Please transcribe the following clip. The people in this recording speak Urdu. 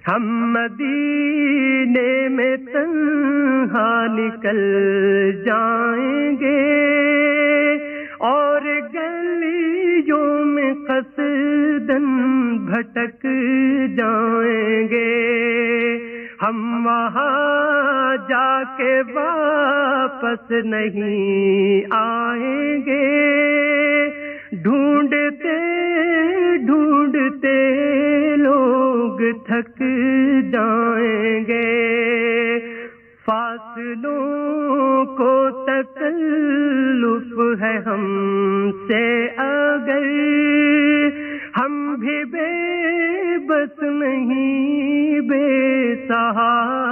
ہم مدینے میں تنہا نکل جائیں گے اور گلیوں میں قصداً بھٹک جائیں گے. ہم وہاں جا کے واپس نہیں آئیں گے. ڈھونڈتے ڈھونڈتے لوگ تھک جائیں گے. فاصلوں کو تکلف ہے ہم سے اگر ہم بھی بے بس نہیں بے سہارا